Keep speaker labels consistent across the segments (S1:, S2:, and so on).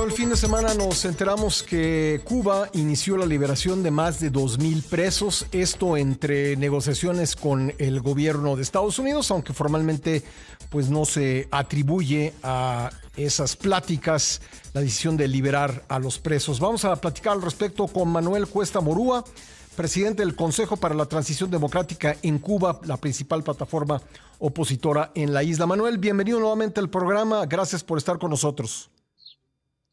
S1: Bueno, el fin de semana nos enteramos que Cuba inició la liberación de más de 2,000 presos, esto entre negociaciones con el gobierno de Estados Unidos, aunque formalmente pues no se atribuye a esas pláticas la decisión de liberar a los presos. Vamos a platicar al respecto con Manuel Cuesta Morúa, presidente del Consejo para la Transición Democrática en Cuba, la principal plataforma opositora en la isla. Manuel, bienvenido nuevamente al programa, gracias por estar con nosotros.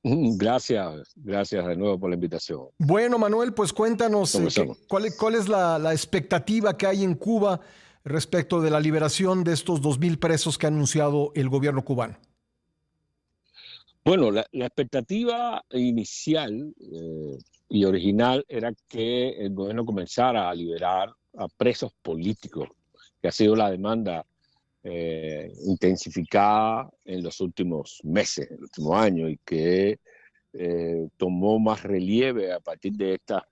S2: Gracias de nuevo por la invitación.
S1: Bueno, Manuel, pues cuéntanos cuál es la expectativa que hay en Cuba respecto de la liberación de estos 2,000 presos que ha anunciado el gobierno cubano.
S2: Bueno, la expectativa inicial y original era que el gobierno comenzara a liberar a presos políticos, que ha sido la demanda intensificada en los últimos meses, en el último año, y que tomó más relieve a partir de esta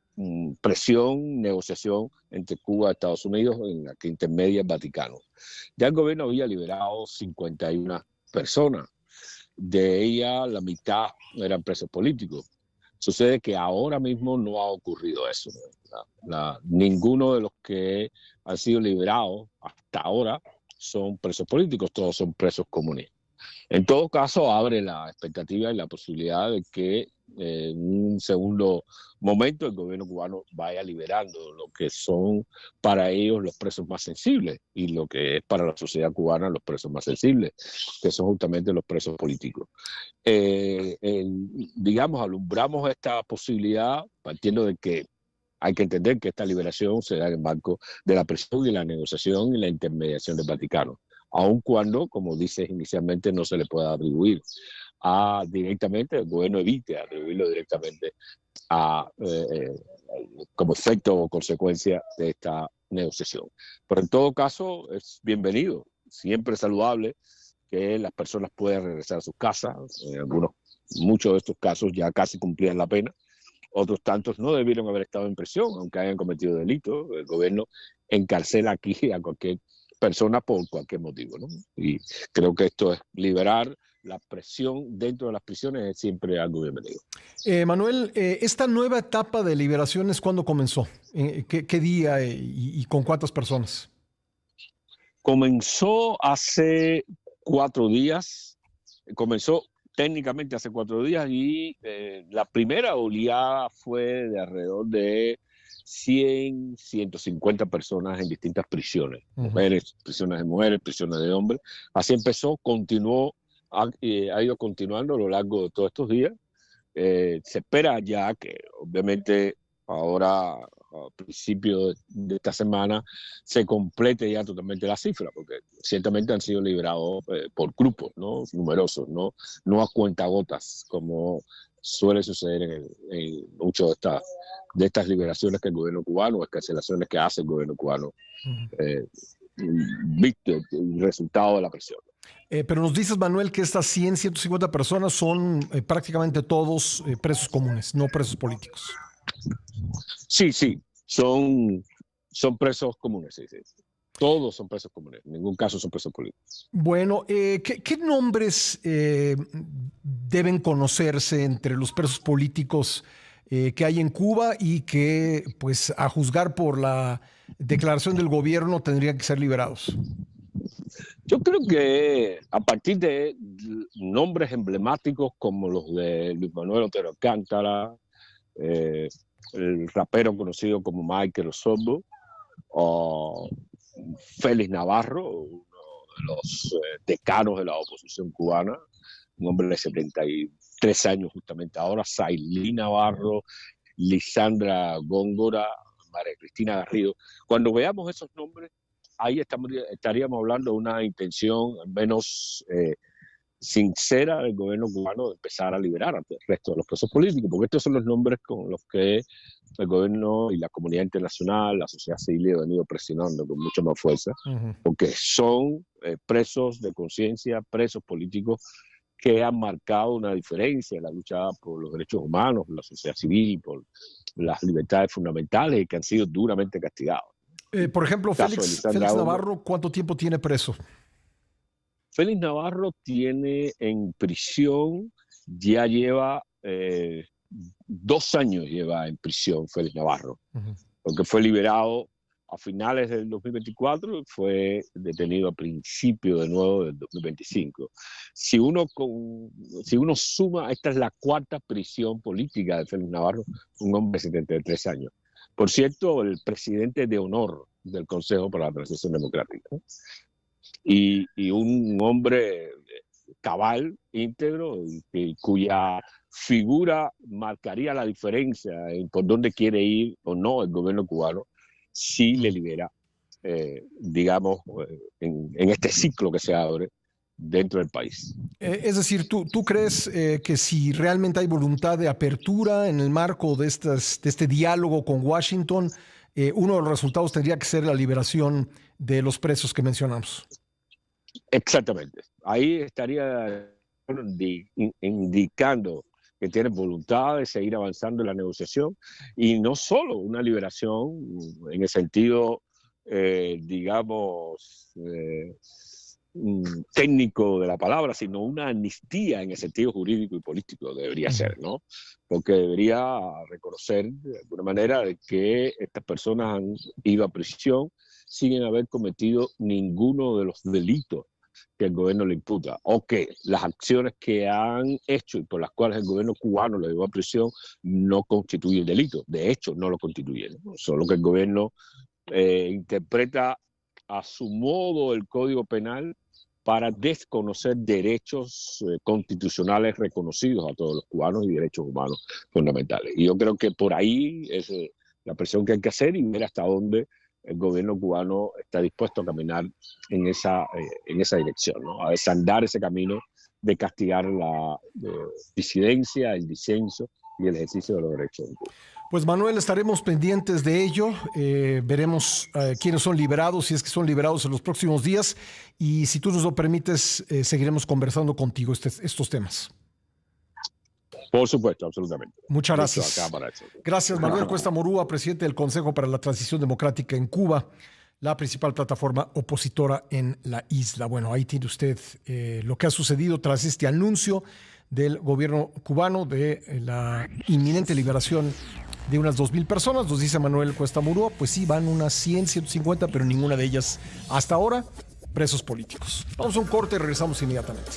S2: presión, negociación entre Cuba y Estados Unidos, en la que intermedia el Vaticano. Ya el gobierno había liberado 51 personas, de ellas la mitad eran presos políticos. Sucede que ahora mismo no ha ocurrido eso. Ninguno de los que han sido liberados hasta ahora son presos políticos, todos son presos comunistas. En todo caso, abre la expectativa y la posibilidad de que en un segundo momento el gobierno cubano vaya liberando lo que son para ellos los presos más sensibles y lo que es para la sociedad cubana los presos más sensibles, que son justamente los presos políticos. Digamos, alumbramos esta posibilidad partiendo de que hay que entender que esta liberación se da en el marco de la presión y la negociación y la intermediación del Vaticano, aun cuando, como dices inicialmente, no se le pueda atribuir directamente, el gobierno evite atribuirlo directamente como efecto o consecuencia de esta negociación. Pero en todo caso es bienvenido, siempre es saludable que las personas puedan regresar a sus casas. Muchos de estos casos ya casi cumplían la pena. Otros tantos no debieron haber estado en prisión, aunque hayan cometido delitos. El gobierno encarcela aquí a cualquier persona por cualquier motivo, ¿no? Y creo que esto es liberar la presión dentro de las prisiones, es siempre algo bienvenido.
S1: Manuel, esta nueva etapa de liberaciones, ¿cuándo comenzó? ¿Qué día y con cuántas personas?
S2: Comenzó hace 4 días. Comenzó técnicamente hace 4 días y la primera oleada fue de alrededor de 100, 150 personas en distintas prisiones, mujeres, prisiones de mujeres, prisiones de hombres. Así empezó, continuó, ha ido continuando a lo largo de todos estos días. Se espera ya que obviamente ahora a principios de esta semana se complete ya totalmente la cifra, porque ciertamente han sido liberados por grupos, ¿no? Numerosos, no a cuentagotas, como suele suceder en muchas de estas liberaciones que el gobierno cubano, escarcelaciones que hace el gobierno cubano, visto el resultado de la presión.
S1: Pero nos dices, Manuel, que estas 100, 150 personas son prácticamente todos presos comunes, no presos políticos.
S2: Sí, son presos comunes, sí. Todos son presos comunes, en ningún caso son presos políticos.
S1: Bueno, ¿qué nombres deben conocerse entre los presos políticos que hay en Cuba y que, pues, a juzgar por la declaración del gobierno, tendrían que ser liberados?
S2: Yo creo que a partir de nombres emblemáticos como los de Luis Manuel Otero Alcántara, el rapero conocido como Michael Osorbo, o Félix Navarro, uno de los decanos de la oposición cubana, un hombre de 73 años justamente ahora, Sailí Navarro, Lisandra Góngora, María Cristina Garrido. Cuando veamos esos nombres, ahí estaríamos hablando de una intención al menos sincera del gobierno cubano de empezar a liberar al resto de los presos políticos, porque estos son los nombres con los que el gobierno y la comunidad internacional, la sociedad civil ha venido presionando con mucha más fuerza, porque son presos de conciencia, presos políticos que han marcado una diferencia en la lucha por los derechos humanos, por la sociedad civil, por las libertades fundamentales y que han sido duramente castigados.
S1: Por ejemplo, Félix Navarro, ¿cuánto tiempo tiene preso?
S2: Félix Navarro tiene en prisión, ya lleva eh, 2 años lleva en prisión Félix Navarro,
S1: Ujú.
S2: porque fue liberado a finales del 2024 y fue detenido a principios de nuevo del 2025. Si uno suma, esta es la 4ª prisión política de Félix Navarro, un hombre de 73 años. Por cierto, el presidente de honor del Consejo para la Transición Democrática, ¿no? Y un hombre cabal, íntegro, cuya figura marcaría la diferencia en por dónde quiere ir o no el gobierno cubano si le libera, digamos, en este ciclo que se abre dentro del país.
S1: Es decir, ¿tú crees que si realmente hay voluntad de apertura en el marco de este diálogo con Washington, uno de los resultados tendría que ser la liberación de los presos que mencionamos?
S2: Exactamente. Ahí estaría indicando que tiene voluntad de seguir avanzando en la negociación y no solo una liberación en el sentido, digamos, técnico de la palabra, sino una amnistía en el sentido jurídico y político debería ser, ¿no? Porque debería reconocer de alguna manera de que estas personas han ido a prisión sin haber cometido ninguno de los delitos que el gobierno le imputa, o que las acciones que han hecho y por las cuales el gobierno cubano lo llevó a prisión no constituyen delito. De hecho, no lo constituyen, ¿no? Solo que el gobierno interpreta a su modo el Código Penal para desconocer derechos constitucionales reconocidos a todos los cubanos y derechos humanos fundamentales. Y yo creo que por ahí es la presión que hay que hacer y ver hasta dónde el gobierno cubano está dispuesto a caminar en esa dirección, ¿no? A desandar ese camino de castigar la disidencia, el disenso y el ejercicio de los derechos en Cuba.
S1: Pues Manuel, estaremos pendientes de ello, veremos quiénes son liberados, si es que son liberados en los próximos días, y si tú nos lo permites, seguiremos conversando contigo estos temas.
S2: Por supuesto, absolutamente.
S1: Muchas gracias. Gracias, Manuel Cuesta Morúa, presidente del Consejo para la Transición Democrática en Cuba, la principal plataforma opositora en la isla. Bueno, ahí tiene usted lo que ha sucedido tras este anuncio del gobierno cubano de la inminente liberación de unas 2,000 personas. Nos dice Manuel Cuesta Morúa, pues sí, van unas 100, 150, pero ninguna de ellas hasta ahora presos políticos. Vamos a un corte y regresamos inmediatamente.